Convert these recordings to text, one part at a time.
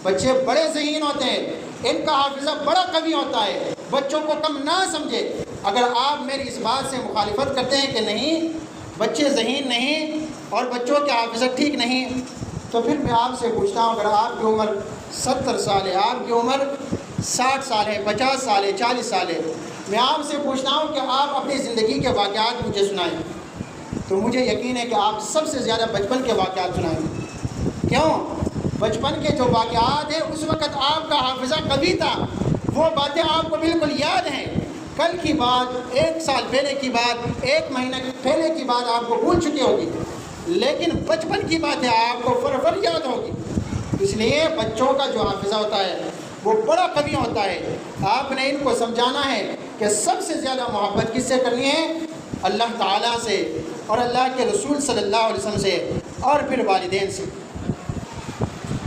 بچے بڑے ذہین ہوتے ہیں، ان کا حافظہ بڑا قوی ہوتا ہے، بچوں کو کم نہ سمجھے۔ اگر آپ میری اس بات سے مخالفت کرتے ہیں کہ نہیں بچے ذہین نہیں اور بچوں کے حافظہ ٹھیک نہیں، تو پھر میں آپ سے پوچھتا ہوں، اگر آپ کی عمر 70 سال ہے، آپ کی عمر 60 سال ہے، 50 سال ہے، 40 سال ہے، میں آپ سے پوچھتا ہوں کہ آپ اپنی زندگی کے واقعات مجھے سنائیں، تو مجھے یقین ہے کہ آپ سب سے زیادہ بچپن کے واقعات سنائیں گے۔ کیوں؟ بچپن کے جو واقعات ہیں اس وقت آپ کا حافظہ قوی تھا، وہ باتیں آپ کو بالکل یاد ہیں، کل کی بات، 1 سال پہلے کی بات، 1 مہینہ پہلے کی بات آپ کو بھول چکی ہوگی، لیکن بچپن کی باتیں آپ کو فر یاد ہوگی۔ اس لیے بچوں کا جو حافظہ ہوتا ہے وہ بڑا قوی ہوتا ہے۔ آپ نے ان کو سمجھانا ہے کہ سب سے زیادہ محبت کس سے کرنی ہے؟ اللہ تعالیٰ سے اور اللہ کے رسول صلی اللہ علیہ وسلم سے، اور پھر والدین سے،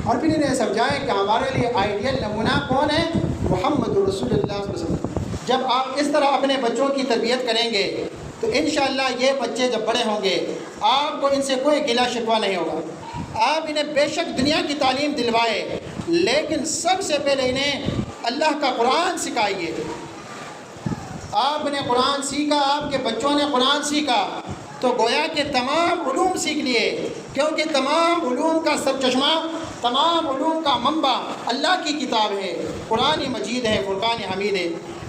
اور پھر انہیں سمجھائیں کہ ہمارے لیے آئیڈیل نمونہ کون ہے؟ محمد رسول اللہ صلی اللہ علیہ وسلم۔ جب آپ اس طرح اپنے بچوں کی تربیت کریں گے تو انشاءاللہ یہ بچے جب بڑے ہوں گے آپ کو ان سے کوئی گلہ شکوہ نہیں ہوگا۔ آپ انہیں بے شک دنیا کی تعلیم دلوائے، لیکن سب سے پہلے انہیں اللہ کا قرآن سکھائیے۔ آپ نے قرآن سیکھا، آپ کے بچوں نے قرآن سیکھا، تو گویا کہ تمام علوم سیکھ لیے، کیونکہ تمام علوم کا سرچشمہ، تمام علوم کا منبع اللہ کی کتاب ہے، قرآن مجید ہے، فرقان حمید ہے۔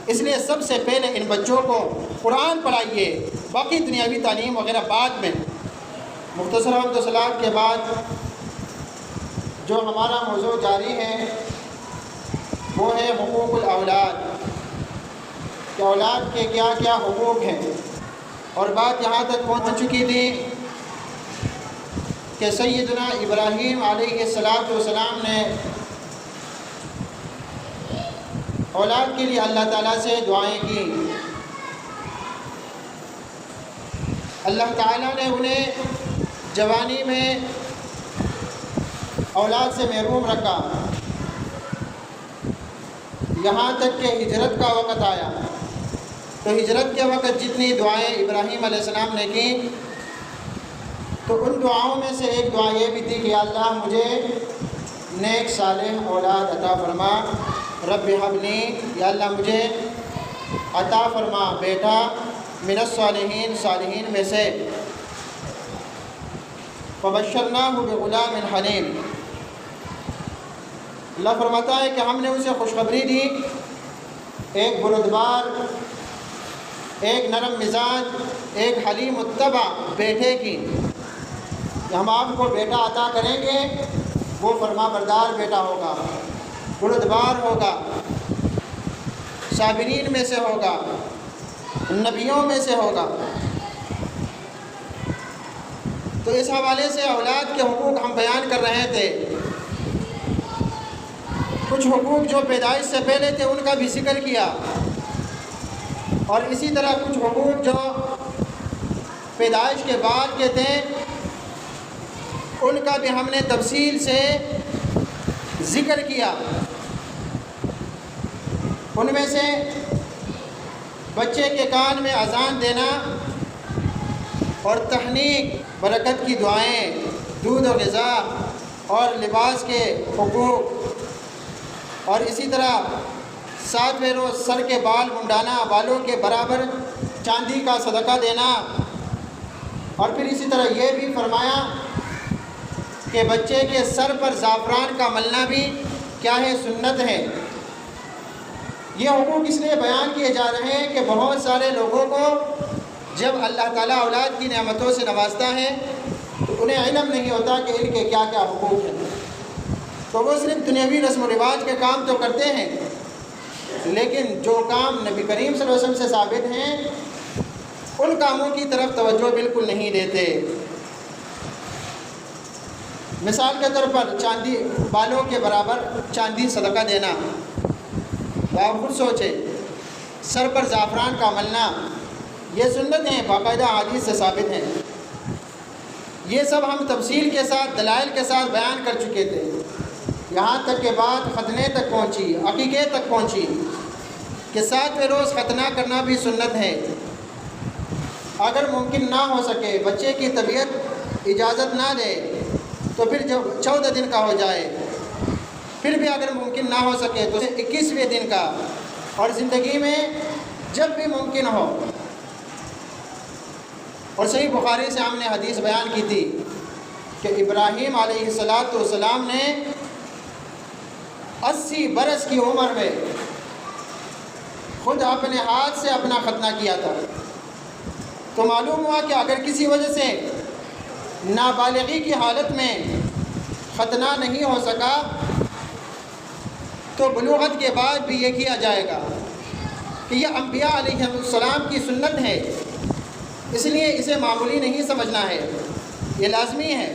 اس لیے سب سے پہلے ان بچوں کو قرآن پڑھائیے، باقی دنیاوی تعلیم وغیرہ بعد میں۔ مختصر حمد و صلوات کے بعد جو ہمارا موضوع جاری ہے وہ ہے حقوق الاولاد، کہ اولاد کے کیا کیا حقوق ہیں، اور بات یہاں تک پہنچ چکی تھی کہ سیدنا ابراہیم علیہ السلام نے اولاد کے لیے اللہ تعالیٰ سے دعائیں کی، اللہ تعالیٰ نے انہیں جوانی میں اولاد سے محروم رکھا، یہاں تک کہ ہجرت کا وقت آیا، تو ہجرت کے وقت جتنی دعائیں ابراہیم علیہ السلام نے کی، تو ان دعاؤں میں سے ایک دعا یہ بھی تھی کہ اللہ مجھے نیک صالح اولاد عطا فرما، رب ہب لی، یا اللہ مجھے عطا فرما بیٹا من الصالحین، صالحین میں سے۔ فبشرناہ بغلام حلیم، اللہ فرماتا ہے کہ ہم نے اسے خوشخبری دی ایک بردبار، ایک نرم مزاج، ایک حلیم الطبع بیٹے کی، کہ ہم آپ کو بیٹا عطا کریں گے، وہ فرما بردار بیٹا ہوگا، بردبار ہوگا، صابرین میں سے ہوگا، نبیوں میں سے ہوگا۔ تو اس حوالے سے اولاد کے حقوق ہم بیان کر رہے تھے، کچھ حقوق جو پیدائش سے پہلے تھے ان کا بھی ذکر کیا، اور اسی طرح کچھ حقوق جو پیدائش کے بعد کے تھے ان کا بھی ہم نے تفصیل سے ذکر کیا۔ ان میں سے بچے کے کان میں اذان دینا اور تحنیک، برکت کی دعائیں، دودھ و غذا اور لباس کے حقوق، اور اسی طرح 7ویں روز سر کے بال منڈانا، بالوں کے برابر چاندی کا صدقہ دینا، اور پھر اسی طرح یہ بھی فرمایا کہ بچے کے سر پر زعفران کا ملنا بھی کیا ہے؟ سنت ہے۔ یہ حقوق اس لیے بیان کیے جا رہے ہیں کہ بہت سارے لوگوں کو جب اللہ تعالیٰ اولاد کی نعمتوں سے نوازتا ہے تو انہیں علم نہیں ہوتا کہ ان کے کیا کیا حقوق ہیں، تو وہ صرف دنیاوی رسم و رواج کے کام تو کرتے ہیں، لیکن جو کام نبی کریم صلی اللہ علیہ وسلم سے ثابت ہیں ان کاموں کی طرف توجہ بالکل نہیں دیتے۔ مثال کے طور پر چاندی، بالوں کے برابر چاندی صدقہ دینا، آپ خود سوچیں، سر پر زعفران کا ملنا، یہ سنت ہیں، باقاعدہ حدیث سے ثابت ہیں۔ یہ سب ہم تفصیل کے ساتھ، دلائل کے ساتھ بیان کر چکے تھے، یہاں تک کہ بات ختنے تک پہنچی، عقیقے تک پہنچی، کہ 7ویں روز ختنہ کرنا بھی سنت ہے۔ اگر ممکن نہ ہو سکے، بچے کی طبیعت اجازت نہ دے، تو پھر جب 14 دن کا ہو جائے، پھر بھی اگر ممکن نہ ہو سکے تو 21ویں دن کا، اور زندگی میں جب بھی ممکن ہو۔ اور صحیح بخاری سے ہم نے حدیث بیان کی تھی کہ ابراہیم علیہ السلام نے 80 برس کی عمر میں خود اپنے ہاتھ سے اپنا ختنہ کیا تھا۔ تو معلوم ہوا کہ اگر کسی وجہ سے نابالغی کی حالت میں ختنہ نہیں ہو سکا تو بلوغت کے بعد بھی یہ کیا جائے گا کہ یہ انبیاء علیہ السلام کی سنت ہے، اس لیے اسے معمولی نہیں سمجھنا ہے، یہ لازمی ہے۔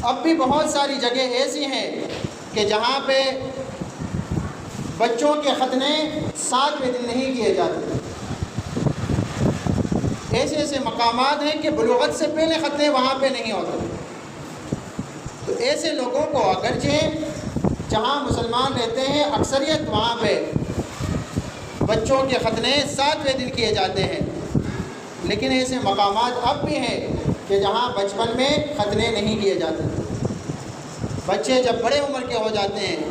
اب بھی بہت ساری جگہ ایسی ہیں کہ جہاں پہ بچوں کے ختنے 7ویں دن نہیں کیے جاتے، ایسے ایسے مقامات ہیں کہ بلوغت سے پہلے ختنے وہاں پہ نہیں ہوتے۔ تو ایسے لوگوں کو اگرچہ جہاں مسلمان رہتے ہیں اکثریت وہاں پہ بچوں کے ختنے 7ویں دن کیے جاتے ہیں، لیکن ایسے مقامات اب بھی ہیں کہ جہاں بچپن میں ختنے نہیں کیے جاتے۔ بچے جب بڑے عمر کے ہو جاتے ہیں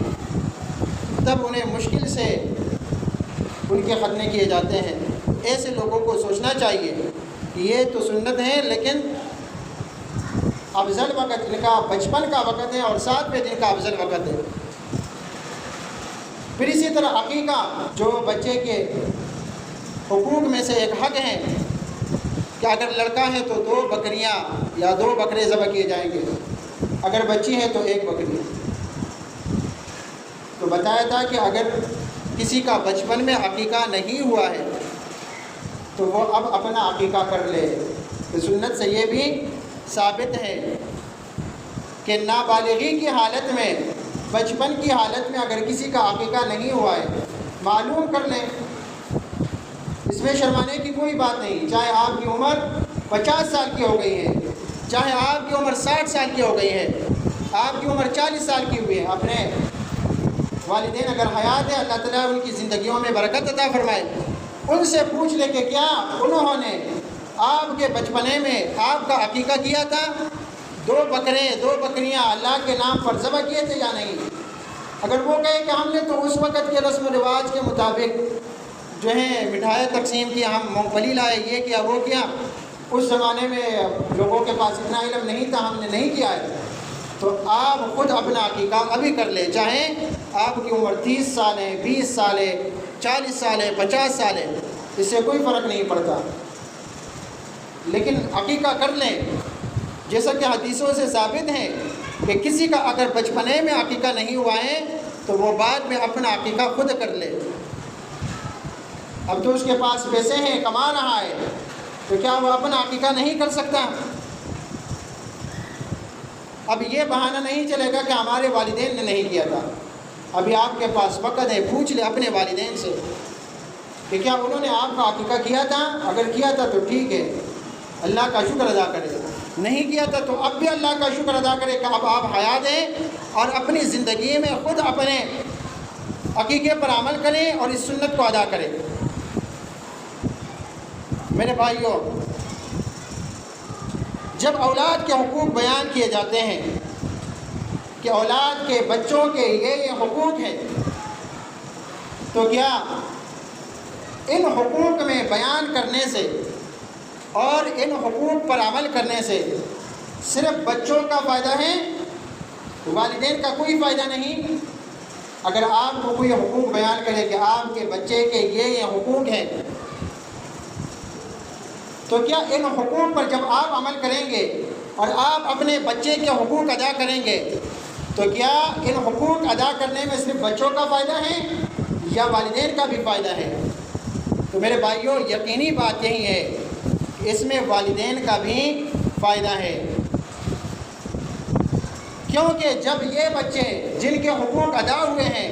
تب انہیں مشکل سے ان کے ختنے کیے جاتے ہیں۔ ایسے لوگوں کو سوچنا چاہیے کہ یہ تو سنت ہے، لیکن افضل وقت ان کا بچپن کا وقت ہے اور 7ویں دن کا افضل وقت ہے۔ پھر اسی طرح عقیقہ جو بچے کے حقوق میں سے ایک حق ہے کہ اگر لڑکا ہے تو 2 بکریاں یا 2 بکرے ذبح کیے جائیں گے، اگر بچی ہے تو 1 بکری۔ تو بتایا تھا کہ اگر کسی کا بچپن میں عقیقہ نہیں ہوا ہے تو وہ اب اپنا عقیقہ کر لے۔ تو سنت سے یہ بھی ثابت ہے کہ نابالغی کی حالت میں، بچپن کی حالت میں اگر کسی کا عقیقہ نہیں ہوا ہے معلوم کر لیں، اس میں شرمانے کی کوئی بات نہیں، چاہے آپ کی عمر 50 سال کی ہو گئی ہے، چاہے آپ کی عمر 60 سال کی ہو گئی ہے، آپ کی عمر 40 سال کی ہوئی ہے۔ اپنے والدین اگر حیات ہے اللہ تعالیٰ ان کی زندگیوں میں برکت عطا فرمائے، ان سے پوچھ لے کہ کیا انہوں نے آپ کے بچپنے میں آپ کا عقیقہ کیا تھا، 2 بکرے 2 بکریاں اللہ کے نام پر ذبح کیے تھے یا نہیں۔ اگر وہ کہے کہ ہم نے تو اس وقت کے رسم و رواج کے مطابق جو ہے مٹھائی تقسیم کی، ہم مونگ پھلی لائے، یہ کیا وہ کیا، اس زمانے میں لوگوں کے پاس اتنا علم نہیں تھا، ہم نے نہیں کیا ہے، تو آپ خود اپنا عقیقہ ابھی کر لیں، چاہے آپ کی عمر 30 سال ہے، 20 سال ہے، 40 سال ہے، 50 سال ہے، اس سے کوئی فرق نہیں پڑتا، لیکن عقیقہ کر لیں۔ جیسا کہ حدیثوں سے ثابت ہے کہ کسی کا اگر بچپنے میں عقیقہ نہیں ہوا ہے تو وہ بعد میں اپنا عقیقہ خود کر لے۔ اب تو اس کے پاس پیسے ہیں، کما رہا ہے، تو کیا وہ اپنا عقیقہ نہیں کر سکتا؟ اب یہ بہانہ نہیں چلے گا کہ ہمارے والدین نے نہیں کیا تھا۔ ابھی آپ کے پاس وقت ہے، پوچھ لے اپنے والدین سے کہ کیا انہوں نے آپ کا عقیقہ کیا تھا، اگر کیا تھا تو ٹھیک ہے، اللہ کا شکر ادا کرے، نہیں کیا تھا تو اب بھی اللہ کا شکر ادا کرے کہ اب آپ حیات ہیں اور اپنی زندگی میں خود اپنے عقیقے پر عمل کریں اور اس سنت کو ادا کریں۔ میرے بھائیوں، جب اولاد کے حقوق بیان کیے جاتے ہیں کہ اولاد کے بچوں کے یہ حقوق ہیں، تو کیا ان حقوق میں بیان کرنے سے اور ان حقوق پر عمل کرنے سے صرف بچوں کا فائدہ ہے، والدین کا کوئی فائدہ نہیں؟ اگر آپ کو کوئی حقوق بیان کرے کہ آپ کے بچے کے یہ حقوق ہیں، تو کیا ان حقوق پر جب آپ عمل کریں گے اور آپ اپنے بچے کے حقوق ادا کریں گے تو کیا ان حقوق ادا کرنے میں صرف بچوں کا فائدہ ہے یا والدین کا بھی فائدہ ہے؟ تو میرے بھائیوں، یقینی بات یہی ہے کہ اس میں والدین کا بھی فائدہ ہے، کیونکہ جب یہ بچے جن کے حقوق ادا ہوئے ہیں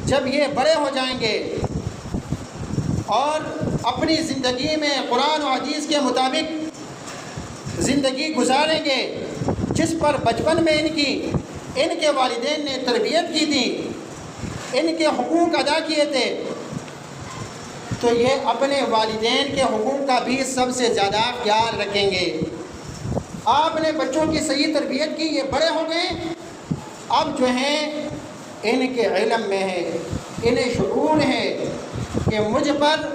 جب یہ بڑے ہو جائیں گے اور اپنی زندگی میں قرآن و حدیث کے مطابق زندگی گزاریں گے، جس پر بچپن میں ان کے والدین نے تربیت کی تھی، ان کے حقوق ادا کیے تھے، تو یہ اپنے والدین کے حقوق کا بھی سب سے زیادہ خیال رکھیں گے۔ آپ نے بچوں کی صحیح تربیت کی، یہ بڑے ہو گئے، اب جو ہیں ان کے علم میں ہے، انہیں شعور ہے کہ مجھ پر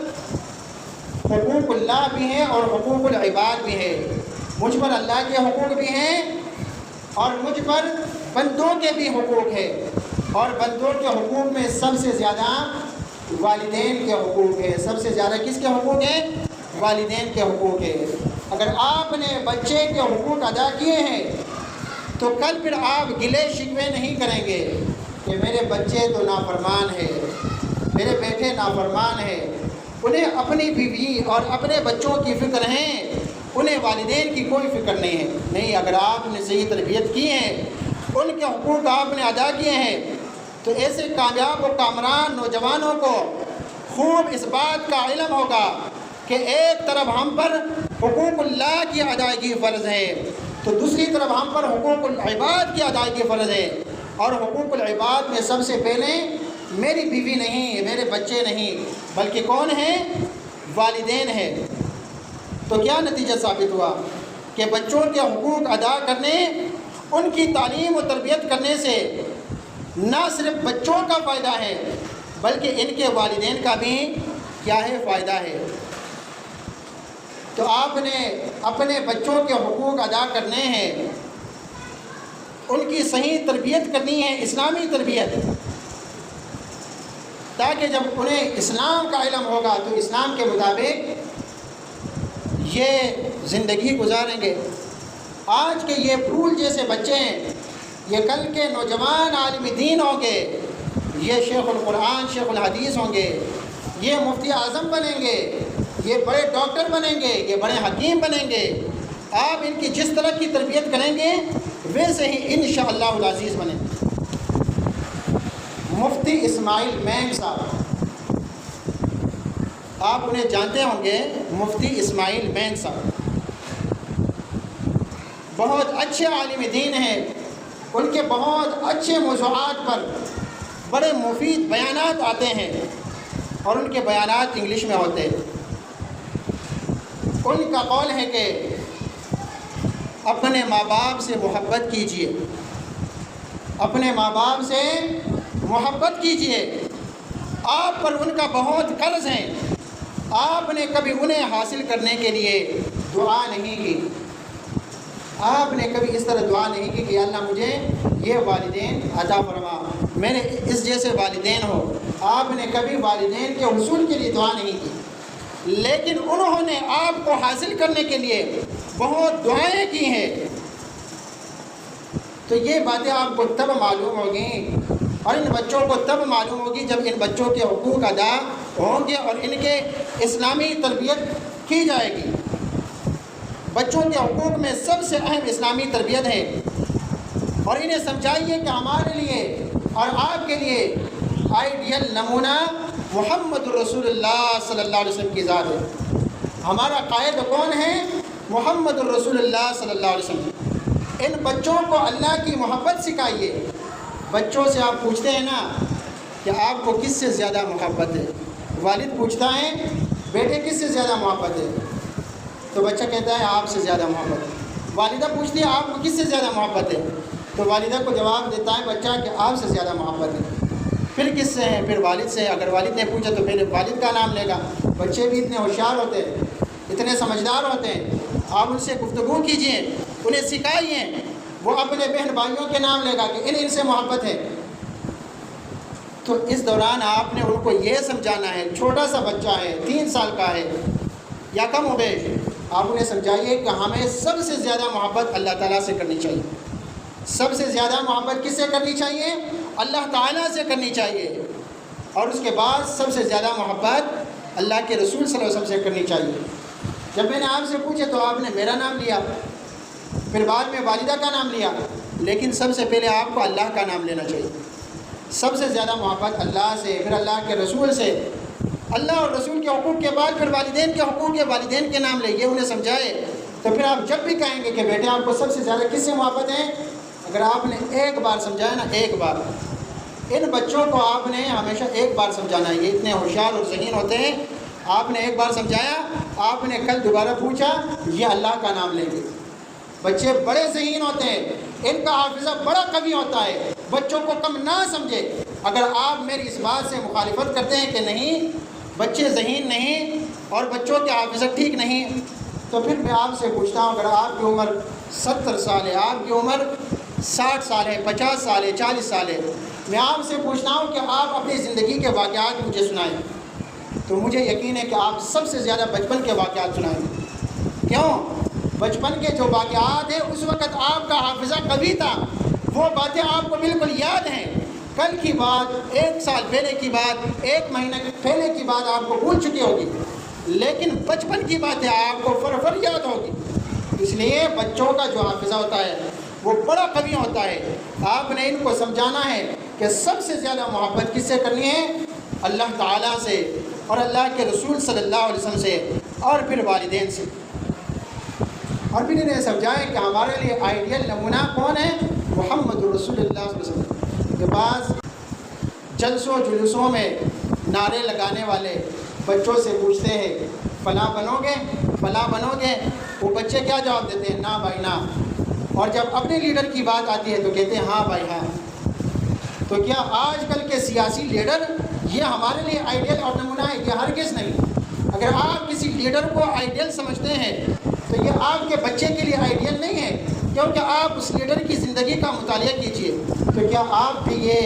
حقوق اللہ بھی ہیں اور حقوق العباد بھی ہے، مجھ پر اللہ کے حقوق بھی ہیں اور مجھ پر بندوں کے بھی حقوق ہے، اور بندوں کے حقوق میں سب سے زیادہ والدین کے حقوق ہے۔ سب سے زیادہ کس کے حقوق ہیں؟ والدین کے حقوق ہے۔ اگر آپ نے بچے کے حقوق ادا کیے ہیں تو کل پھر آپ گلے شکوے نہیں کریں گے کہ میرے بچے تو نافرمان ہے، میرے بیٹے نافرمان ہے، انہیں اپنی بیوی اور اپنے بچوں کی فکر ہے، انہیں والدین کی کوئی فکر نہیں ہے۔ نہیں، اگر آپ نے صحیح تربیت کی ہے، ان کے حقوق آپ نے ادا کیے ہیں، تو ایسے کامیاب و کامران نوجوانوں کو خوب اس بات کا علم ہوگا کہ ایک طرف ہم پر حقوق اللہ کی ادائیگی فرض ہے تو دوسری طرف ہم پر حقوق العباد کی ادائیگی فرض ہے، اور حقوق العباد میں سب سے پہلے میری بیوی نہیں، میرے بچے نہیں، بلکہ کون ہیں؟ والدین ہیں۔ تو کیا نتیجہ ثابت ہوا کہ بچوں کے حقوق ادا کرنے، ان کی تعلیم و تربیت کرنے سے نہ صرف بچوں کا فائدہ ہے بلکہ ان کے والدین کا بھی کیا ہے؟ فائدہ ہے۔ تو آپ نے اپنے بچوں کے حقوق ادا کرنے ہیں، ان کی صحیح تربیت کرنی ہے، اسلامی تربیت، تاکہ جب انہیں اسلام کا علم ہوگا تو اسلام کے مطابق یہ زندگی گزاریں گے۔ آج کے یہ پھول جیسے بچے ہیں، یہ کل کے نوجوان عالم دین ہوں گے، یہ شیخ القرآن شیخ الحدیث ہوں گے، یہ مفتی اعظم بنیں گے، یہ بڑے ڈاکٹر بنیں گے، یہ بڑے حکیم بنیں گے۔ آپ ان کی جس طرح کی تربیت کریں گے ویسے ہی انشاءاللہ العزیز بنیں۔ مفتی اسماعیل مین صاحب، آپ انہیں جانتے ہوں گے، مفتی اسماعیل مین صاحب بہت اچھے عالم دین ہیں، ان کے بہت اچھے موضوعات پر بڑے مفید بیانات آتے ہیں اور ان کے بیانات انگلش میں ہوتے ہیں۔ ان کا قول ہے کہ اپنے ماں باپ سے محبت کیجیے، اپنے ماں باپ سے محبت کیجیے، آپ پر ان کا بہت قرض ہے، آپ نے کبھی انہیں حاصل کرنے کے لیے دعا نہیں کی، آپ نے کبھی اس طرح دعا نہیں کی کہ اللہ مجھے یہ والدین عطا فرما، میں نے اس جیسے والدین ہو۔ آپ نے کبھی والدین کے حصول کے لیے دعا نہیں کی، لیکن انہوں نے آپ کو حاصل کرنے کے لیے بہت دعائیں کی ہیں۔ تو یہ باتیں آپ کو تب معلوم ہوگی اور ان بچوں کو تب معلوم ہوگی جب ان بچوں کے حقوق ادا ہوں گے اور ان کے اسلامی تربیت کی جائے گی۔ بچوں کے حقوق میں سب سے اہم اسلامی تربیت ہے، اور انہیں سمجھائیے کہ ہمارے لیے اور آپ کے لیے آئیڈیل نمونہ محمد الرسول اللہ صلی اللہ علیہ وسلم کی ذات ہے۔ ہمارا قائد کون ہے؟ محمد الرسول اللہ صلی اللہ علیہ وسلم۔ ان بچوں کو اللہ کی محبت سکھائیے۔ بچوں سے آپ پوچھتے ہیں نا کہ آپ کو کس سے زیادہ محبت ہے، والد پوچھتا ہے بیٹے کس سے زیادہ محبت ہے، تو بچہ کہتا ہے آپ سے زیادہ محبت ہے۔ والدہ پوچھتی ہے آپ کو کس سے زیادہ محبت ہے، تو والدہ کو جواب دیتا ہے بچہ کہ آپ سے زیادہ محبت ہے۔ پھر کس سے ہے؟ پھر والد سے۔ اگر والد نے پوچھا تو پھر والد کا نام لے گا۔ بچے بھی اتنے ہوشیار ہوتے ہیں، اتنے سمجھدار ہوتے ہیں، آپ ان سے گفتگو کیجئے، انہیں سکھائیے، وہ اپنے بہن بھائیوں کے نام لے گا کہ ان سے محبت ہے۔ تو اس دوران آپ نے ان کو یہ سمجھانا ہے، چھوٹا سا بچہ ہے، 3 سال کا ہے یا کم و بیش، آپ انہیں سمجھائیے کہ ہمیں سب سے زیادہ محبت اللہ تعالیٰ سے کرنی چاہیے۔ سب سے زیادہ محبت کس سے کرنی چاہیے؟ اللہ تعالیٰ سے کرنی چاہیے، اور اس کے بعد سب سے زیادہ محبت اللہ کے رسول صلی اللہ علیہ وسلم سے کرنی چاہیے۔ جب میں نے آپ سے پوچھا تو آپ نے میرا نام لیا، پھر بعد میں والدہ کا نام لیا، لیکن سب سے پہلے آپ کو اللہ کا نام لینا چاہیے۔ سب سے زیادہ محبت اللہ سے، پھر اللہ کے رسول سے، اللہ اور رسول کے حقوق کے بعد پھر والدین کے حقوق کے، والدین کے نام لے، یہ انہیں سمجھائے۔ تو پھر آپ جب بھی کہیں گے کہ بیٹے آپ کو سب سے زیادہ کس سے محبت ہے، اگر آپ نے ایک بار سمجھایا نا، ایک بار، ان بچوں کو آپ نے ہمیشہ ایک بار سمجھانا ہے، یہ اتنے ہوشیار اور ذہین ہوتے ہیں۔ آپ نے ایک بار سمجھایا، آپ نے کل دوبارہ پوچھا، یہ اللہ کا نام لیں گے۔ بچے بڑے ذہین ہوتے ہیں، ان کا حافظہ بڑا قوی ہوتا ہے، بچوں کو کم نہ سمجھے۔ اگر آپ میری اس بات سے مخالفت کرتے ہیں کہ نہیں بچے ذہین نہیں اور بچوں کے حافظہ ٹھیک نہیں، تو پھر میں آپ سے پوچھتا ہوں، اگر آپ کی عمر 70 سال ہے، آپ کی عمر 60 سال ہے، 50 سال ہے، 40 سال ہے، میں آپ سے پوچھتا ہوں کہ آپ اپنی زندگی کے واقعات مجھے سنائیں، تو مجھے یقین ہے کہ آپ سب سے زیادہ بچپن کے واقعات سنائیں گے۔ کیوں؟ بچپن کے جو واقعات ہیں اس وقت آپ کا حافظہ قوی تھا، وہ باتیں آپ کو بالکل یاد ہیں، کل کی بات، 1 سال پہلے کی بات، 1 مہینہ پہلے کی بات آپ کو بھول چکی ہوگی، لیکن بچپن کی باتیں آپ کو فر یاد ہوگی۔ اس لیے بچوں کا جو حافظہ ہوتا ہے وہ بڑا قوی ہوتا ہے۔ آپ نے ان کو سمجھانا ہے کہ سب سے زیادہ محبت کس سے کرنی ہے؟ اللہ تعالیٰ سے اور اللہ کے رسول صلی اللہ علیہ وسلم سے، اور پھر والدین سے۔ اور پھر انہیں سمجھائیں کہ ہمارے لیے آئیڈیل نمونہ کون ہے؟ محمد رسول اللہ صلی اللہ علیہ وسلم۔ کہ بعض جلسوں جلوسوں میں نعرے لگانے والے بچوں سے پوچھتے ہیں فلاں بنو گے، فلاں بنو گے، وہ بچے کیا جواب دیتے ہیں؟ نا بھائی نا۔ اور جب اپنے لیڈر کی بات آتی ہے تو کہتے ہیں ہاں بھائی ہاں۔ تو کیا آج کل کے سیاسی لیڈر یہ ہمارے لیے آئیڈیل اور نمونہ ہے؟ یہ ہرگز نہیں۔ اگر آپ کسی لیڈر کو آئیڈیل سمجھتے ہیں تو یہ آپ کے بچے کے لیے آئیڈیل نہیں ہے، کیونکہ آپ اس لیڈر کی زندگی کا مطالعہ کیجئے۔ تو کیا آپ بھی یہ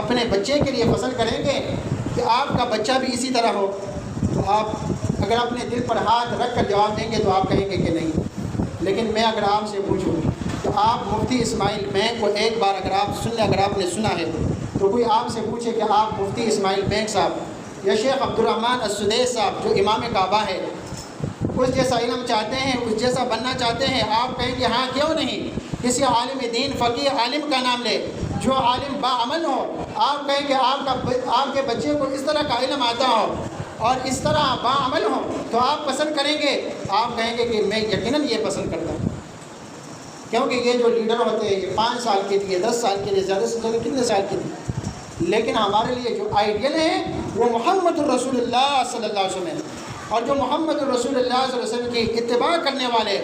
اپنے بچے کے لیے پسند کریں گے کہ آپ کا بچہ بھی اسی طرح ہو؟ تو آپ اگر اپنے دل پر ہاتھ رکھ کر جواب دیں گے تو آپ کہیں گے کہ نہیں۔ لیکن میں اگر آپ سے پوچھوں تو آپ مفتی اسماعیل بینک کو ایک بار اگر آپ نے سنا ہے تو کوئی آپ سے پوچھے کہ آپ مفتی اسماعیل بینک صاحب یا شیخ عبد الرحمن السدیس صاحب جو امام کعبہ ہے اس جیسا علم چاہتے ہیں، اس جیسا بننا چاہتے ہیں؟ آپ کہیں گے ہاں کیوں نہیں، کسی عالم دین فقیہ عالم کا نام لے جو عالم باعمل ہو۔ آپ کہیں کہ آپ کے بچے کو اس طرح کا علم آتا ہو اور اس طرح باعمل ہو تو آپ پسند کریں گے؟ آپ کہیں گے کہ میں یقیناً یہ پسند کرتا ہوں، کیونکہ یہ جو لیڈر ہوتے ہیں یہ 5 سال کے لیے، 10 سال کے لیے، زیادہ سے زیادہ کتنے سال کے لیے، لیکن ہمارے لیے جو آئیڈیل ہیں وہ محمد الرسول اللہ صلی اللہ علیہ وسلم ہے۔ اور جو محمد الرسول اللہ صلی اللہ علیہ وسلم کی اتباع کرنے والے،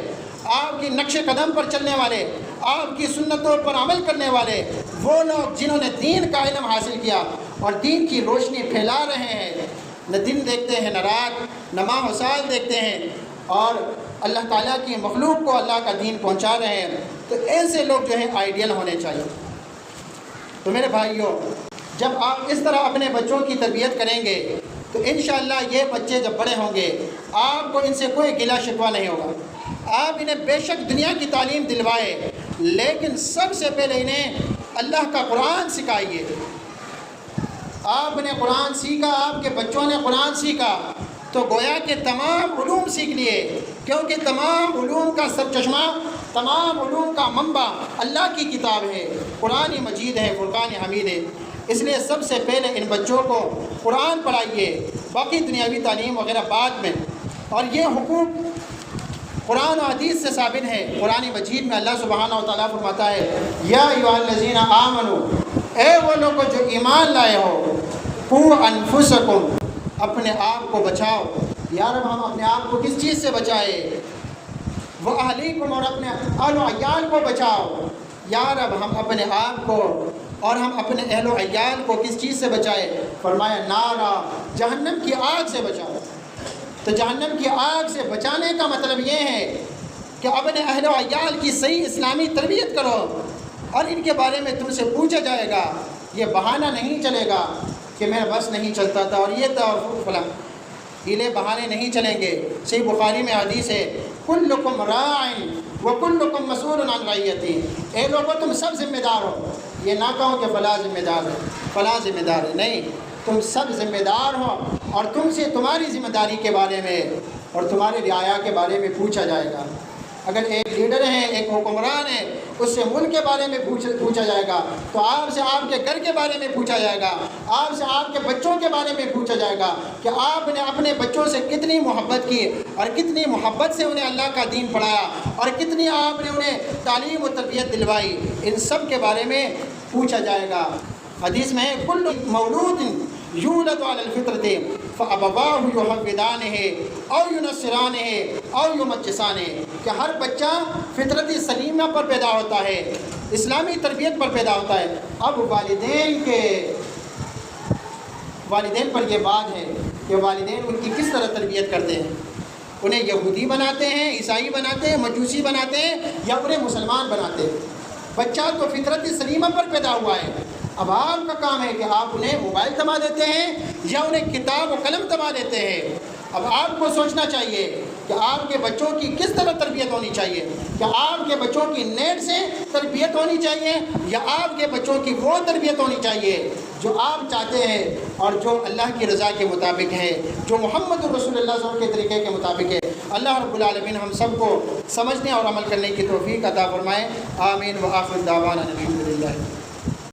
آپ کی نقش قدم پر چلنے والے، آپ کی سنتوں پر عمل کرنے والے، وہ لوگ جنہوں نے دین کا علم حاصل کیا اور دین کی روشنی پھیلا رہے ہیں، نہ دن دیکھتے ہیں نہ رات، نہ ماہ و سال دیکھتے ہیں، اور اللہ تعالیٰ کی مخلوق کو اللہ کا دین پہنچا رہے ہیں، تو ایسے لوگ جو ہیں آئیڈیل ہونے چاہیے۔ تو میرے بھائیوں، جب آپ اس طرح اپنے بچوں کی تربیت کریں گے تو انشاءاللہ یہ بچے جب بڑے ہوں گے آپ کو ان سے کوئی گلہ شکوہ نہیں ہوگا۔ آپ انہیں بے شک دنیا کی تعلیم دلوائے، لیکن سب سے پہلے انہیں اللہ کا قرآن سکھائیے۔ آپ نے قرآن سیکھا، آپ کے بچوں نے قرآن سیکھا تو گویا کہ تمام علوم سیکھ لیے، کیونکہ تمام علوم کا سرچشمہ، تمام علوم کا منبع اللہ کی کتاب ہے، قرآن مجید ہے، فرقان حمید ہے۔ اس لیے سب سے پہلے ان بچوں کو قرآن پڑھائیے، باقی دنیاوی تعلیم وغیرہ بعد میں۔ اور یہ حقوق قرآن و حدیث سے ثابت ہے۔ قرآن مجید میں اللہ سبحانہ و تعالیٰ فرماتا ہے یا ایھا الذین آمنوا، اے وہ لوگ جو ایمان لائے ہو، قوا انفسکم، اپنے آپ کو بچاؤ۔ یا رب ہم اپنے آپ کو کس چیز سے بچائے؟ وَأَہْلِیکُم، اور اپنے اہل و عیال کو بچاؤ۔ یا رب ہم اپنے آپ کو اور ہم اپنے اہل و عیال کو کس چیز سے بچائے؟ فرمایا نارا، جہنم کی آگ سے بچاؤ۔ تو جہنم کی آگ سے بچانے کا مطلب یہ ہے کہ اپنے اہل و عیال کی صحیح اسلامی تربیت کرو، اور ان کے بارے میں تم سے پوچھا جائے گا۔ یہ بہانہ نہیں چلے گا کہ میرا بس نہیں چلتا تھا اور یہ تھا اور فلاں، ہیلے بہانے نہیں چلیں گے۔ صحیح بخاری میں حدیث ہے کلکم راع وکلکم مسئول عن رعیتہ، اے لوگوں تم سب ذمہ دار ہو۔ یہ نہ کہو کہ فلاں ذمہ دار ہے، فلاں ذمہ دار ہے، نہیں، تم سب ذمہ دار ہو، اور تم سے تمہاری ذمہ داری کے بارے میں اور تمہارے رعایا کے بارے میں پوچھا جائے گا۔ اگر ایک لیڈر ہے، ایک حکمران ہے، اس سے ملک کے بارے میں پوچھا جائے گا، تو آپ سے آپ کے گھر کے بارے میں پوچھا جائے گا، آپ سے آپ کے بچوں کے بارے میں پوچھا جائے گا کہ آپ نے اپنے بچوں سے کتنی محبت کی اور کتنی محبت سے انہیں اللہ کا دین پڑھایا اور کتنی آپ نے انہیں تعلیم و تربیت دلوائی۔ ان سب کے بارے میں پوچھا جائے گا۔ حدیث میں کل مولود یولد علی الفطرۃ فَأَبَوَاهُ يُحَوِّدَانِهِ أَوْ يُنَصِّرَانِهِ أَوْ يُمَجِّسَانِهِ کہ ہر بچہ فطرت سلیمہ پر پیدا ہوتا ہے، اسلامی تربیت پر پیدا ہوتا ہے۔ اب والدین پر یہ بات ہے کہ والدین ان کی کس طرح تربیت کرتے ہیں، انہیں یہودی بناتے ہیں، عیسائی بناتے ہیں، مجوسی بناتے ہیں، یا انہیں مسلمان بناتے ہیں۔ بچہ تو فطرت سلیمہ پر پیدا ہوا ہے، اب آپ کا کام ہے کہ آپ انہیں موبائل تما دیتے ہیں یا انہیں کتاب و قلم تما دیتے ہیں۔ اب آپ کو سوچنا چاہیے کہ آپ کے بچوں کی کس طرح تربیت ہونی چاہیے، کہ آپ کے بچوں کی نیٹ سے تربیت ہونی چاہیے یا آپ کے بچوں کی وہ تربیت ہونی چاہیے جو آپ چاہتے ہیں اور جو اللہ کی رضا کے مطابق ہے، جو محمد رسول اللہ صلی اللہ علیہ وسلم کے طریقے کے مطابق ہے۔ اللہ رب العالمین ہم سب کو سمجھنے اور عمل کرنے کی توفیق عطا فرمائے۔ آمین و آخر دعوانا الحمدللہ۔